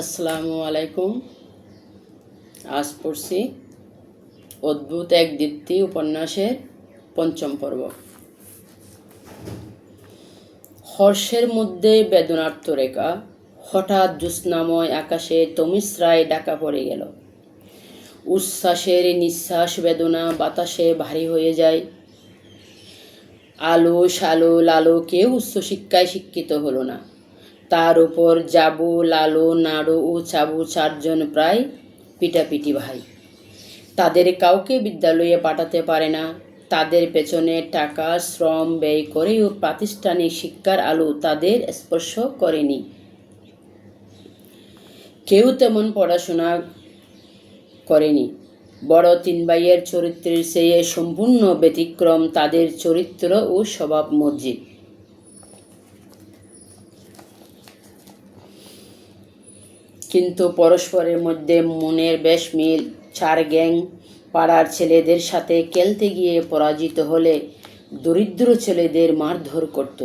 আসসালামু আলাইকুম। আজ পড়ছি অদ্ভুত এক দীপ্তি উপন্যাসের পঞ্চম পর্ব। হর্ষের মধ্যে বেদনার্ত রেখা। হঠাৎ জ্যোৎস্নাময় আকাশে তমিশ্রায় ডাকা পড়ে গেল। উচ্ছ্বাসের নিঃশ্বাস বেদনা বাতাসে ভারী হয়ে যায়। আলো শালো লালো কেউ উচ্চশিক্ষায় শিক্ষিত হলো না। তার উপর জাবু লালু নাড়ু ও চাবু চারজন প্রায় পিটাপিটি ভাই। তাদের কাউকে বিদ্যালয়ে পাঠাতে পারে না। তাদের পেছনে টাকা শ্রম ব্যয় করেও প্রাতিষ্ঠানিক শিক্ষার আলো তাদের স্পর্শ করেনি। কেউ তেমন পড়াশোনা করেনি। বড় তিন ভাইয়ের চরিত্রের চেয়ে সম্পূর্ণ ব্যতিক্রম তাদের চরিত্র ও স্বভাব মসজিদ। কিন্তু পরস্পরের মধ্যে মনের বেশ মিল। চার গ্যাং পাড়ার ছেলেদের সাথে খেলতে গিয়ে পরাজিত হলে দরিদ্র ছেলেদের মারধর করত।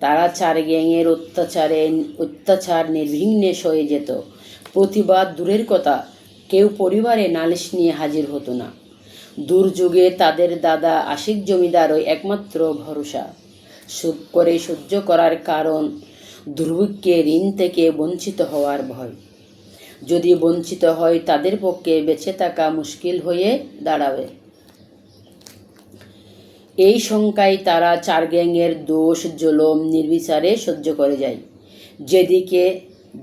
তারা চার গ্যাংয়ের অত্যাচার নির্বিঘ্নে সয়ে যেত। প্রতিবাদ দূরের কথা, কেউ পরিবারে নালিশ নিয়ে হাজির হতো না। দুর্যোগে তাদের দাদা আশিক জমিদারই একমাত্র ভরসা। সুখ করে সহ্য করার কারণ দুর্ভিক্ষে ঋণ থেকে বঞ্চিত হওয়ার ভয়। যদি বঞ্চিত হয় তাদের পক্ষে বেঁচে থাকা মুশকিল হয়ে দাঁড়াবে। এই শঙ্কায় তারা চার গ্যাংয়ের দোষ জুলুম নির্বিচারে সহ্য করে যায়। যেদিকে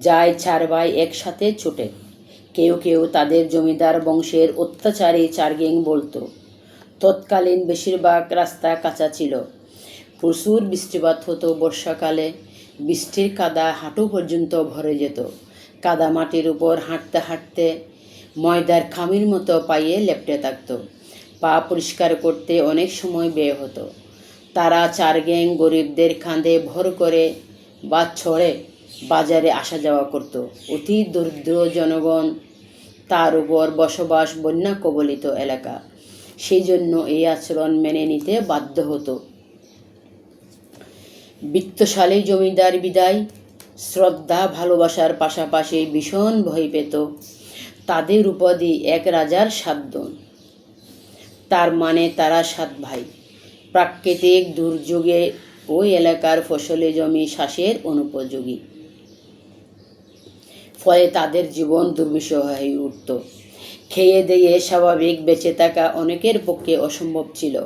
যায় চার ভাই একসাথে ছুটে। কেউ কেউ তাদের জমিদার বংশের অত্যাচারী চার গ্যাং বলতো। তৎকালীন বেশিরভাগ রাস্তা কাঁচা ছিল। প্রচুর বৃষ্টিপাত হতো বর্ষাকালে। বৃষ্টির কাদা হাঁটু পর্যন্ত ভরে যেত। কাদা মাটির উপর হাঁটতে হাঁটতে ময়দার খামির মতো পায়ে লেপ্টে থাকত। পা পরিষ্কার করতে অনেক সময় ব্যয় হতো। তারা চার গ্যাং গরিবদের কাঁধে ভর করে বা ছড়ে বাজারে আসা যাওয়া করত। অতি দরিদ্র জনগণ, তার উপর বসবাস বন্যা কবলিত এলাকা, সেই জন্য এই আচরণ মেনে নিতে বাধ্য হতো। বিত্তশালী জমিদার বিদায় শ্রদ্ধা ভালোবাসার পাশাপাশি ভীষণ ভয় পেত। তাদের উপাধি এক রাজার 7 দন। তার মানে তারা 7 ভাই। প্রাকৃতিক দুর্যোগে ওই এলাকার ফসলি জমি চাষের অনুপযোগী। ফলে তাদের জীবন দুর্বিষহ হয়ে উঠত। খেয়ে দিয়ে স্বাভাবিক বেঁচে থাকা অনেকের পক্ষে অসম্ভব ছিল।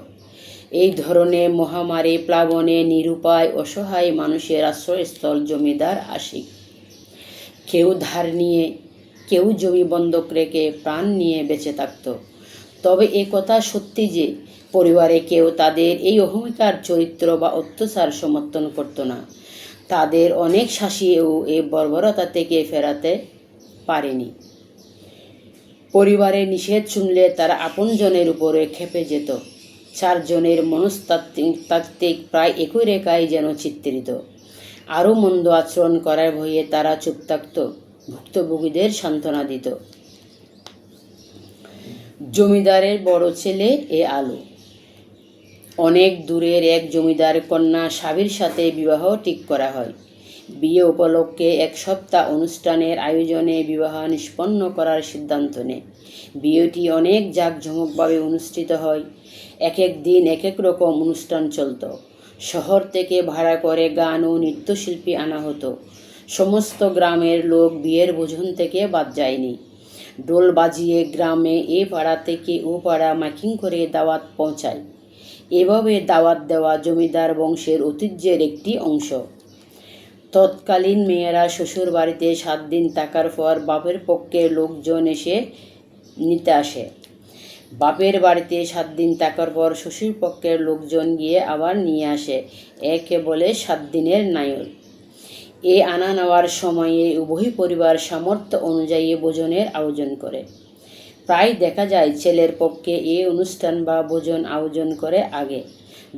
এই ধরনের মহামারী প্লাবনে নিরুপায় অসহায় মানুষের আশ্রয়স্থল জমিদার আশিক। কেউ ধার নিয়ে, কেউ জমি বন্ধক রেখে প্রাণ নিয়ে বেঁচে থাকত। তবে এ কথা সত্যি যে পরিবারে কেউ তাদের এই অহমিকার চরিত্র বা অত্যাচার সমর্থন করত না। তাদের অনেক শাসিয়েও এই বর্বরতা থেকে ফেরাতে পারেনি। পরিবারের নিষেধ শুনলে তারা আপনজনের উপরে খেপে যেত। 4 জনের মনস্তাত্ত্বিক প্রায় একই রেখায় যেন চিত্রিত। আরও মন্দ আচরণ করার ভয়ে তারা চুপ থাকত, ভুক্তভোগীদের সান্ত্বনা দিত। জমিদারের বড় ছেলে এ আলো। অনেক দূরের এক জমিদার কন্যা সাবির সাথে বিবাহ ঠিক করা হয়। বিয়ে উপলক্ষে 1 সপ্তাহ অনুষ্ঠানের আয়োজনে বিবাহ নিষ্পন্ন করার সিদ্ধান্ত নেয়। বিয়েটি অনেক জাঁকজমকভাবে অনুষ্ঠিত হয়। এক এক দিন এক এক রকম অনুষ্ঠান চলত। শহর থেকে ভাড়া করে গান ও নৃত্যশিল্পী আনা হতো। সমস্ত গ্রামের লোক বিয়ের ভোজন থেকে বাদ যায়নি। ডোল বাজিয়ে গ্রামে এ পাড়া থেকে ও পাড়া মাইকিং করে দাওয়াত পৌঁছায়। এভাবে দাওয়াত দেওয়া জমিদার বংশের ঐতিহ্যের একটি অংশ। তৎকালীন মেয়েরা শ্বশুর বাড়িতে 7 দিন থাকার পর বাপের পক্ষের লোকজন এসে নিতে আসে। বাপের বাড়িতে 7 দিন থাকার পর শ্বশুর পক্ষের লোকজন গিয়ে আবার নিয়ে আসে। একে বলে 7 দিনের নায়র। এ আনা নেওয়ার সময়ে উভয় পরিবার সামর্থ্য অনুযায়ী ভোজনের আয়োজন করে। প্রায় দেখা যায় ছেলের পক্ষে এ অনুষ্ঠান বা ভোজন আয়োজন করে আগে,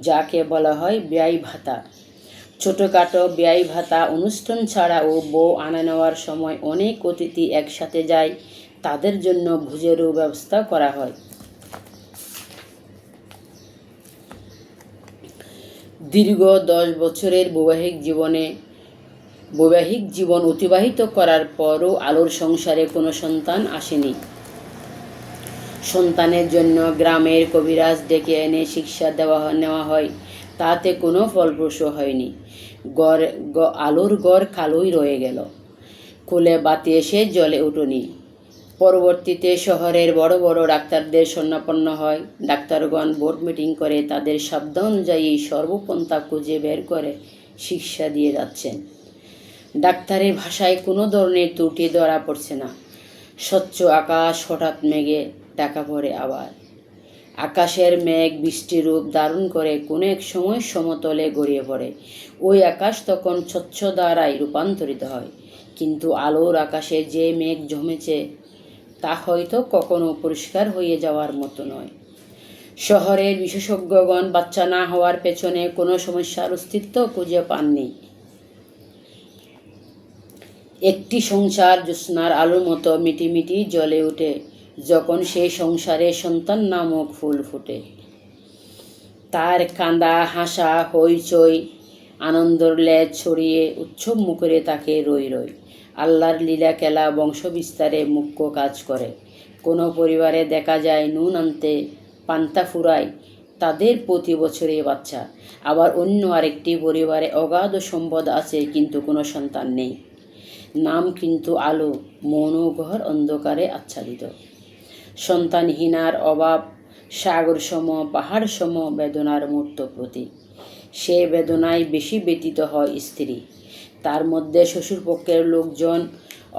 যাকে বলা হয় ব্যয় ভাতা। ছোটোখাটো ব্যয় ভাতা অনুষ্ঠান ছাড়াও বউ আনা নেওয়ার সময় অনেক অতিথি একসাথে যায়, তাদের জন্য ভোজেরও ব্যবস্থা করা হয়। দীর্ঘ 10 বছরের বৈবাহিক জীবনে বৈবাহিক জীবন অতিবাহিত করার পরও আলোর সংসারে কোনো সন্তান আসেনি। সন্তানের জন্য গ্রামের কবিরাজ ডেকে এনে শিক্ষা নেওয়া হয়, তাতে কোনো ফলপ্রসূ হয়নি। আলোর গড় কালোই রয়ে গেল। কুলে বাতি এসে জ্বলে উঠুনি। পরবর্তীতে শহরের বড় বড় ডাক্তারদের শরণাপন্ন হয়। ডাক্তারগণ বোর্ড মিটিং করে তাদের শব্দ অনুযায়ী সর্বপন্থা খুঁজে বের করে শিক্ষা দিয়ে যাচ্ছেন। ডাক্তারের ভাষায় কোনো ধরনের ত্রুটি ধরা পড়ছে না। স্বচ্ছ আকাশ হঠাৎ মেঘে ঢাকা পড়ে আবার। আকাশের মেঘ বৃষ্টির রূপ ধারণ করে কোনো এক সময় সমতলে গড়িয়ে পড়ে। ওই আকাশ তখন স্বচ্ছ ধারায় রূপান্তরিত হয়। কিন্তু আলোর আকাশে যে মেঘ জমেছে তা হয়তো কখনো পরিষ্কার হয়ে যাওয়ার মতো নয়। শহরের বিশেষজ্ঞগণ বাচ্চা না হওয়ার পেছনে কোনো সমস্যার অস্তিত্ব খুঁজে পাননি। একটি সংসার জ্যোৎস্নার আলোর মতো মিটিমিটি জ্বলে ওঠে যখন সেই সংসারে সন্তান নামক ফুল ফোটে। তার কাঁদা, হাসা, হইচই, আনন্দর লেজ ছড়িয়ে উৎসব মুখরে তাকে রই রই। আল্লাহর লীলা খেলা বংশ বিস্তারে মুখ্য কাজ করে। কোনো পরিবারে দেখা যায় নুন আনতে পান্তা ফুরায় তাদের প্রতি বছরে বাচ্চা। আবার অন্য আরেকটি পরিবারে অগাধ সম্পদ আছে কিন্তু কোনো সন্তান নেই। নাম কিন্তু আলো, মনও ঘর অন্ধকারে আচ্ছাদিত। সন্তানহীনার অভাব সাগরসম পাহাড়সম বেদনার মূর্ত প্রতীক। সে বেদনায় বেশি ব্যতীত হয় স্ত্রী। তার মধ্যে শ্বশুরপক্ষের লোকজন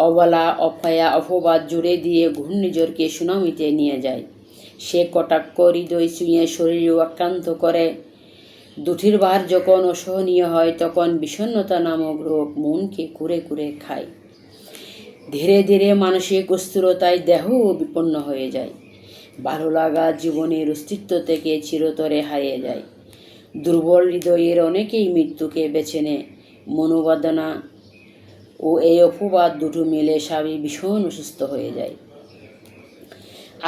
অবলা, অপয়া, অপবাদ জুড়ে দিয়ে ঘূর্ণিঝড়কে সুনামিতে নিয়ে যায়। সে কটাক্ষ হৃদয় ছুঁয়ে শরীরও আক্রান্ত করে। দুটির ভার যখন অসহনীয় হয় তখন বিষণ্ণতা নামক রোগ মনকে কুরে কুরে খায়। ধীরে ধীরে মানসিক অস্থিরতায় দেহও বিপন্ন হয়ে যায়। ভালো লাগা জীবনের অস্তিত্ব থেকে চিরতরে হারিয়ে যায়। দুর্বল হৃদয়ের অনেকেই মৃত্যুকে বেছে নেয়। মনোবেদনা ও এই অপবাদ দুটো মিলে স্বামী ভীষণ অসুস্থ হয়ে যায়।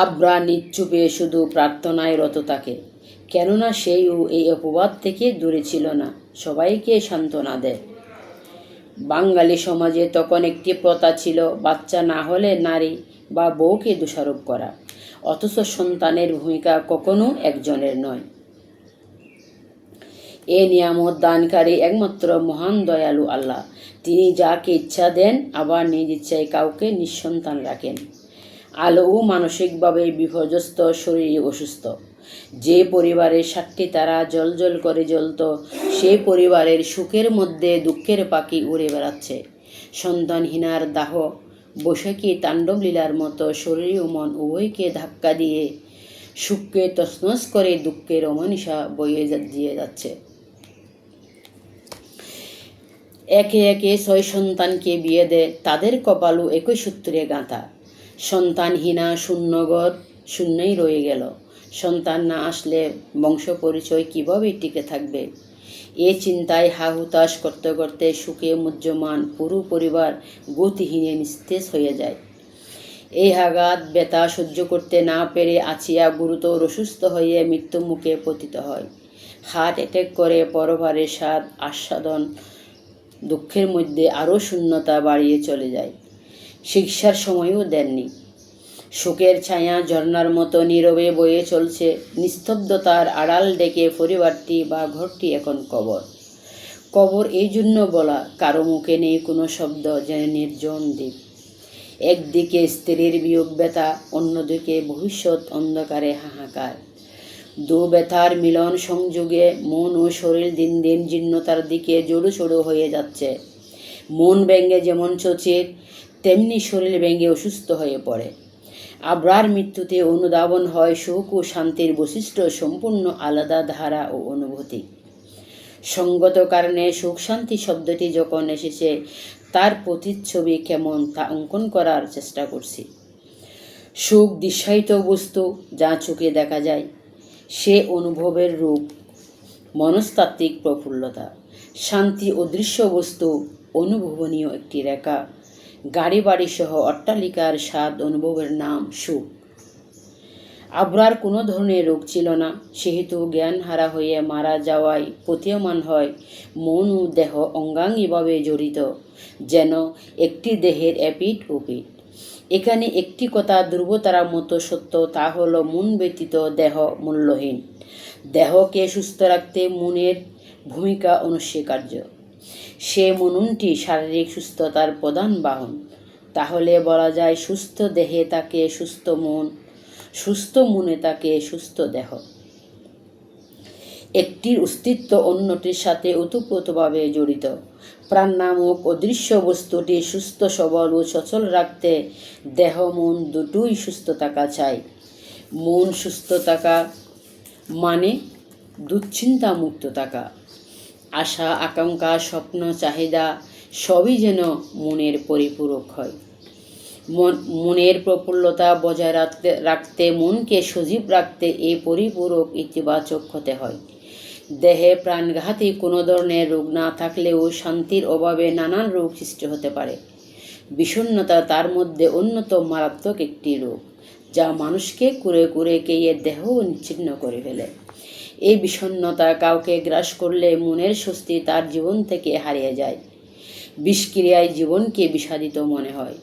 আব্রা নিশ্চুপে শুধু প্রার্থনায় রত থাকে, কেননা সেও এই অপবাদ থেকে দূরে ছিল না, সবাইকে সান্ত্বনা দেয়। বাঙালি সমাজে তখন একটি প্রথা ছিল বাচ্চা না হলে নারী বা বউকে দোষারোপ করা, অথচ সন্তানের ভূমিকা কখনো একজনের নয়। এ নিয়ামত দানকারী একমাত্র মহান দয়ালু আল্লাহ। তিনি যাকে ইচ্ছা দেন, আবার নিজ ইচ্ছায় কাউকে নিঃসন্তান রাখেন। আলোও মানসিকভাবে বিপর্যস্ত, শরীরে অসুস্থ। যে পরিবারে 7টি তারা জ্বলজ্বল করে জ্বলত, সেই পরিবারের সুখের মধ্যে দুঃখের পাখি উড়ে বেড়াচ্ছে। সন্তানহীনার দাহ বৈশাখী তাণ্ডব লীলার মতো শরীর ও মন উভয়কে ধাক্কা দিয়ে সুখকে তছনছ করে দুঃখের অমানিসা বয়ে দিয়ে যাচ্ছে। একে একে 6 সন্তানকে বিয়ে দেয়, তাদের কপালও একই সূত্রে গাঁথা। সন্তানহীনা শূন্যঘর শূন্যই রয়ে গেল। সন্তান না আসলে বংশ পরিচয় কীভাবে টিকে থাকবে? এ চিন্তায় হাহুতাশ করতে করতে সুখে মুহ্যমান পুরো পরিবার গতিহীনে নিস্তেজ হয়ে যায়। এই আঘাত ব্যথা সহ্য করতে না পেরে আছিয়া গুরুতর অসুস্থ হয়ে মৃত্যুমুখে পতিত হয়। হার্ট অ্যাটাক করে পরবারের স্বাদ আস্বাদন দুঃখের মধ্যে আরও শূন্যতা বাড়িয়ে চলে যায়। শিক্ষার সময়ও দেননি। শোকের ছায়া ঝর্ণার মতো নীরবে বয়ে চলছে। নিস্তব্ধতার আড়াল ডেকে পরিবারটি বা ঘরটি এখন কবর। কবর এই জন্য বলা, কারো মুখে নেই কোনো শব্দ, যেন নির্জন দ্বীপ। একদিকে স্ত্রীর বিয়োগ ব্যথা, অন্যদিকে ভবিষ্যৎ অন্ধকারে হাহাকার। দু ব্যথার মিলন সংযোগে মন ও শরীর দিন দিন জীর্ণতার দিকে জড়ো চড়ো হয়ে যাচ্ছে। মন ভেঙে যেমন চোচের, তেমনি শরীর ভেঙে অসুস্থ হয়ে পড়ে। আব্রার মৃত্যুতে অনুধাবন হয় সুখ ও শান্তির বৈশিষ্ট্য সম্পূর্ণ আলাদা ধারা ও অনুভূতি। সঙ্গত কারণে সুখ শান্তি শব্দটি যখন এসেছে, তার প্রতিচ্ছবি কেমন তা অঙ্কন করার চেষ্টা করছি। সুখ দৃশ্যায়িত বস্তু, যা চোখে দেখা যায়। সে অনুভবের রূপ, মনস্তাত্ত্বিক প্রফুল্লতা। শান্তি অদৃশ্য বস্তু, অনুভবনীয় একটি রেখা। গাড়ি বাড়ি সহ অট্টালিকার স্বাদ অনুভবের নাম সুখ। আবরার কোনো ধরনের রোগ ছিল না, সেহেতু জ্ঞান হারা হয়ে মারা যাওয়ায় প্রতীয়মান হয় মন ও দেহ অঙ্গাঙ্গিভাবে জড়িত, যেন একটি দেহের এপিঠ ওপিঠ। এখানে একটি কথা ধ্রুবতারার মতো সত্য, তা হলো মন ব্যতীত দেহ মূল্যহীন। দেহকে সুস্থ রাখতে মনের ভূমিকা অনস্বীকার্য। সে মননটি শারীরিক সুস্থতার প্রধান বাহন। তাহলে বলা যায়, সুস্থ দেহে তাকে সুস্থ মন, সুস্থ মনে তাকে সুস্থ দেহ। একটির অস্তিত্ব অন্যটির সাথে ওতপ্রোতভাবে জড়িত। প্রাণ নামক অদৃশ্য বস্তুটি সুস্থ সবল ও সচল রাখতে দেহ মন দুটোই সুস্থ থাকা চাই। মন সুস্থ থাকা মানে দুশ্চিন্তা মুক্ত থাকা। আশা আকাঙ্ক্ষা স্বপ্ন চাহিদা সবই যেন মনের পরিপূরক হয়। মনের প্রফুল্লতা বজায় রাখতে মনকে সজীব রাখতে এই পরিপূরক ইতিবাচক হতে হয়। দেহে প্রাণঘাতী কোনো ধরনের রোগ না থাকলেও শান্তির অভাবে নানান রোগ সৃষ্টি হতে পারে। বিষণ্ণতা তার মধ্যে অন্যতম মারাত্মক একটি রোগ, যা মানুষকে কুরে কুরে কেয়ে দেহ নিচ্ছিন্ন করে ফেলে। এই বিষণ্ণতা কাউকে গ্রাস করলে মনের স্বস্তি তার জীবন থেকে হারিয়ে যায়। বিষক্রিয়ায় জীবনকে বিষাদিত মনে হয়।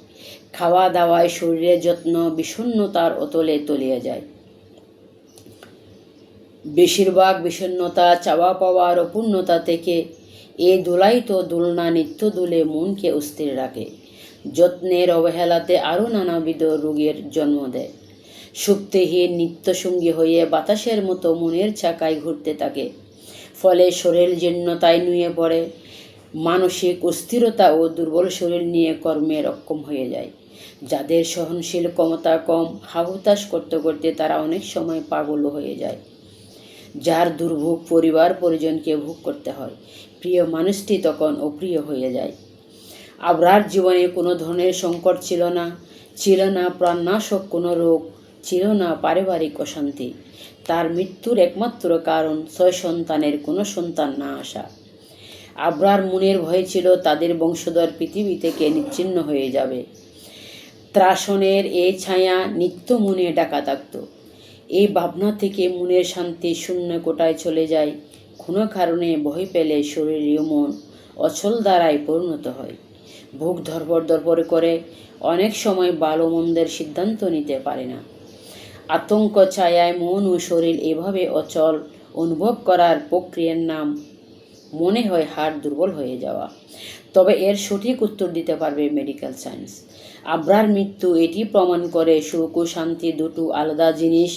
খাওয়া দাওয়ায় শরীরের যত্ন বিষণ্ণতার অতলে তলিয়ে যায়। বেশিরভাগ বিষণ্ণতা চাওয়া পাওয়ার অপূর্ণতা থেকে। এ দোলায়িত দোলনা নিত্য দুলে মনকে অস্থির রাখে। যত্নের অবহেলাতে আরও নানাবিধ রোগের জন্ম দেয়। সুপ্তিহীন নিত্যসঙ্গী হয়ে বাতাসের মতো মনের চাকায় ঘুরতে থাকে। ফলে শরীর জীর্ণতায় নুয়ে পড়ে। মানসিক অস্থিরতা ও দুর্বল শরীর নিয়ে কর্মে অক্ষম হয়ে যায়। যাদের সহনশীল ক্ষমতা কম, হাহুতাশ করতে করতে তারা অনেক সময় পাগল হয়ে যায়। যার দুর্ভোগ পরিবার পরিজনকে ভোগ করতে হয়, প্রিয় মানুষটি তখন অপ্রিয় হয়ে যায়। আবরার জীবনে কোনো ধরনের সংকট ছিল না, ছিল না প্রাণনাশক কোনো রোগ, ছিল না পারিবারিক অশান্তি। তার মৃত্যুর একমাত্র কারণ 6 সন্তানের কোনো সন্তান না আসা। আবরার মনের ভয় ছিল তাদের বংশধর পৃথিবী থেকে নিচ্ছিন্ন হয়ে যাবে। ত্রাসনের এই ছায়া নিত্য মনে ডাকা থাকত। এই ভাবনা থেকে মনের শান্তি শূন্য কোটায় চলে যায়। কোনো কারণে ভয় পেলে শরীরীয় মন অচল দ্বারায় পরিণত হয়। বুক ধরপড় ধরপড় করে, অনেক সময় ভালো মন্দের সিদ্ধান্ত নিতে পারে না। আতঙ্ক ছায়ায় মন ও শরীর এভাবে অচল অনুভব করার প্রক্রিয়ার নাম মনে হয় হাড় দুর্বল হয়ে যাওয়া। তবে এর সঠিক উত্তর দিতে পারবে মেডিকেল সায়েন্স। আবরার মৃত্যু এটি প্রমাণ করে, সুখ ও শান্তি দুটো আলাদা জিনিস,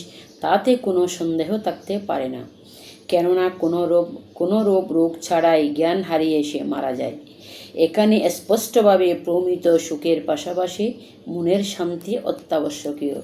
তাতে কোনো সন্দেহ থাকতে পারে না। কেননা কোনো রোগ ছাড়াই জ্ঞান হারিয়ে সে মারা যায়। এখানে স্পষ্টভাবে প্রমিত সুখের পাশাপাশি মনের শান্তি অত্যাবশ্যকীয়।